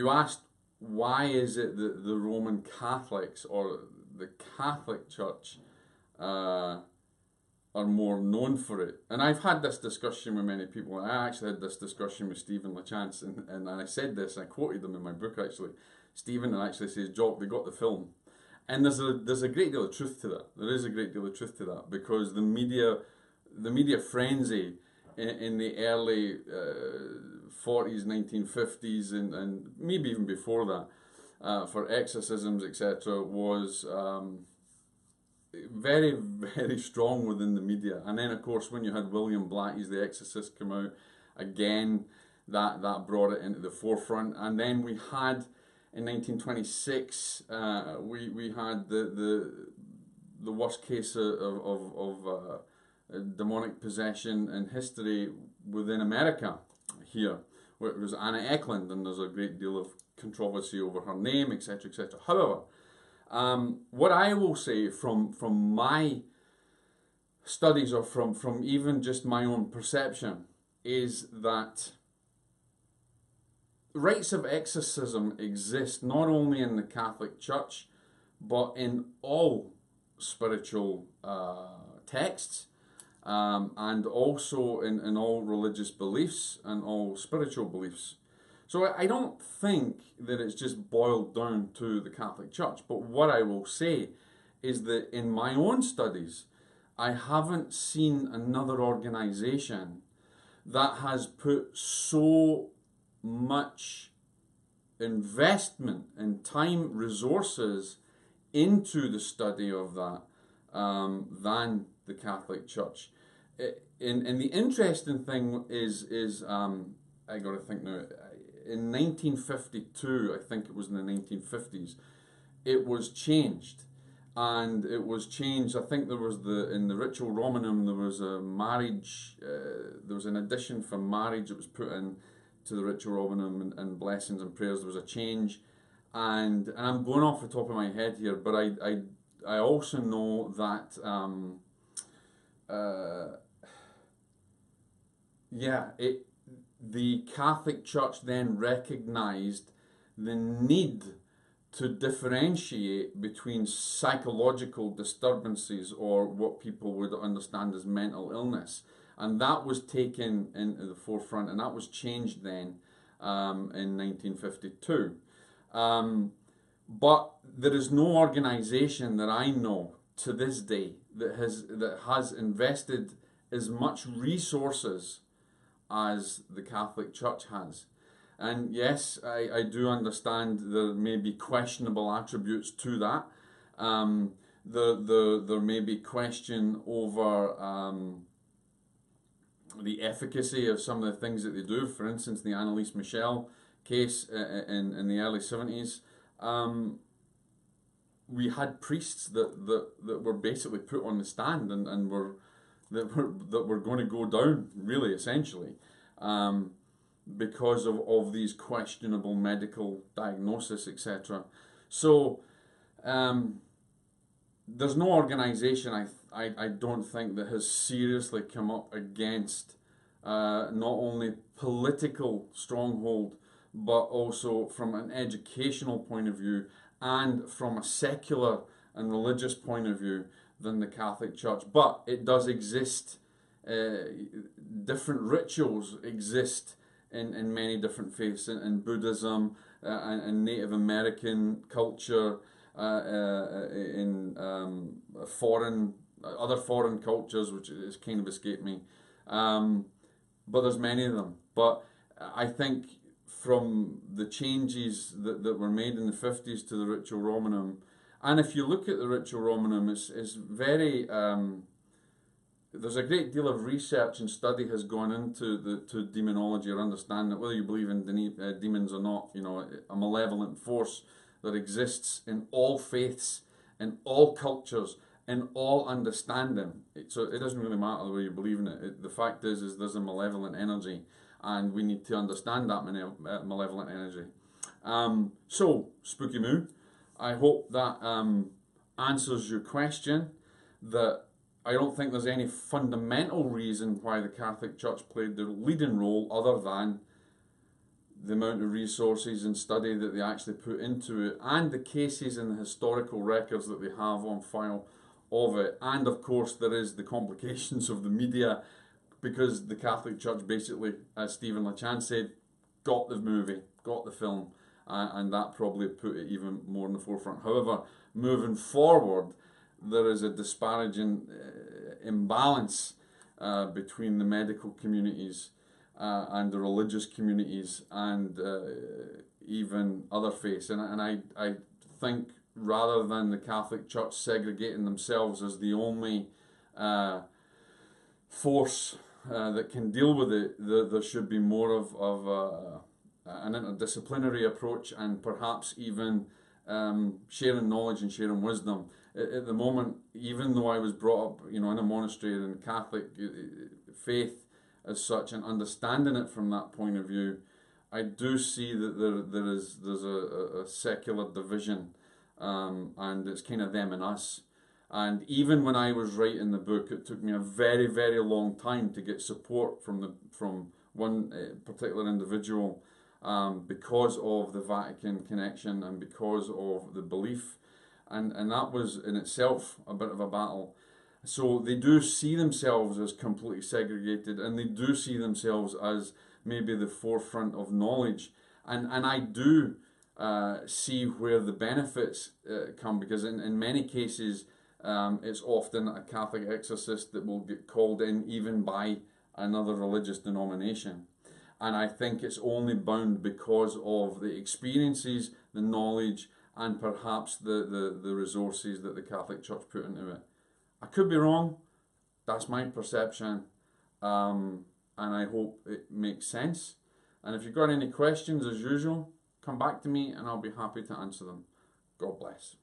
you asked why is it that the Roman Catholics or the Catholic Church are more known for it. And I've had this discussion with many people. I actually had this discussion with Stephen LaChance, and I said this, I quoted them in my book actually. Stephen actually says, Jock, they got the film. And there's a great deal of truth to that. There is a great deal of truth to that, because the media frenzy in the early 40s, 1950s, and maybe even before that, for exorcisms, etc., was very, very strong within the media. And then, of course, when you had William Blatty's The Exorcist come out, again, that brought it into the forefront. And then we had, in 1926, we had the worst case of demonic possession in history within America here, where it was Anna Eklund, and there's a great deal of controversy over her name, etc., etc. However, what I will say from my studies, or from even just my own perception, is that rites of exorcism exist not only in the Catholic Church, but in all spiritual texts, and also in all religious beliefs and all spiritual beliefs. So I don't think that it's just boiled down to the Catholic Church. But what I will say is that in my own studies, I haven't seen another organization that has put so much investment and time, resources into the study of that than the Catholic Church. And the interesting thing is I got to think now. In 1952, I think it was in the 1950s, it was changed. And it was changed, I think there was in the Ritual Romanum, there was a marriage, there was an addition for marriage that was put in to the Ritual Romanum, and blessings and prayers. There was a change. And I'm going off the top of my head here, but I also know that, the Catholic Church then recognized the need to differentiate between psychological disturbances, or what people would understand as mental illness. And that was taken into the forefront, and that was changed then in 1952. But there is no organization that I know to this day that has invested as much resources as the Catholic Church has. And yes, I do understand there may be questionable attributes to that. There may be question over the efficacy of some of the things that they do. For instance, the Annalise Michel case in the early 70s. We had priests that were basically put on the stand and were going to go down, really, essentially, because of these questionable medical diagnosis, etc. So there's no organization I don't think that has seriously come up against not only political stronghold, but also from an educational point of view and from a secular and religious point of view than the Catholic Church. But it does exist. Different rituals exist in many different faiths, in Buddhism, and Native American culture, in other foreign cultures, which has kind of escaped me. But there's many of them. But I think from the changes that were made in the 50s to the Ritual Romanum, and if you look at the Ritual Romanum, it's very, there's a great deal of research and study has gone into to demonology, or understanding that, whether you believe in demons or not, a malevolent force that exists in all faiths, in all cultures, in all understanding. So it doesn't really matter whether you believe in it. The fact is there's a malevolent energy, and we need to understand that malevolent energy. So, Spooky Moo, I hope that answers your question. That I don't think there's any fundamental reason why the Catholic Church played the leading role, other than the amount of resources and study that they actually put into it, and the cases and the historical records that they have on file of it. And of course there is the complications of the media, because the Catholic Church basically, as Stephen LeChan said, got the movie, got the film, and that probably put it even more in the forefront. However, moving forward, there is a disparaging imbalance between the medical communities and the religious communities, and even other faiths. And I think, rather than the Catholic Church segregating themselves as the only force that can deal with it, there should be more of an interdisciplinary approach, and perhaps even sharing knowledge and sharing wisdom. At the moment, even though I was brought up, in a monastery and Catholic faith as such, and understanding it from that point of view, I do see that there's a secular division, and it's kind of them and us. And even when I was writing the book, it took me a very, very long time to get support from one particular individual, because of the Vatican connection and because of the belief, and that was in itself a bit of a battle. So they do see themselves as completely segregated, and they do see themselves as maybe the forefront of knowledge, and I do see where the benefits come, because in many cases it's often a Catholic exorcist that will get called in even by another religious denomination. And I think it's only bound because of the experiences, the knowledge, and perhaps the resources that the Catholic Church put into it. I could be wrong. That's my perception. And I hope it makes sense. And if you've got any questions, as usual, come back to me and I'll be happy to answer them. God bless.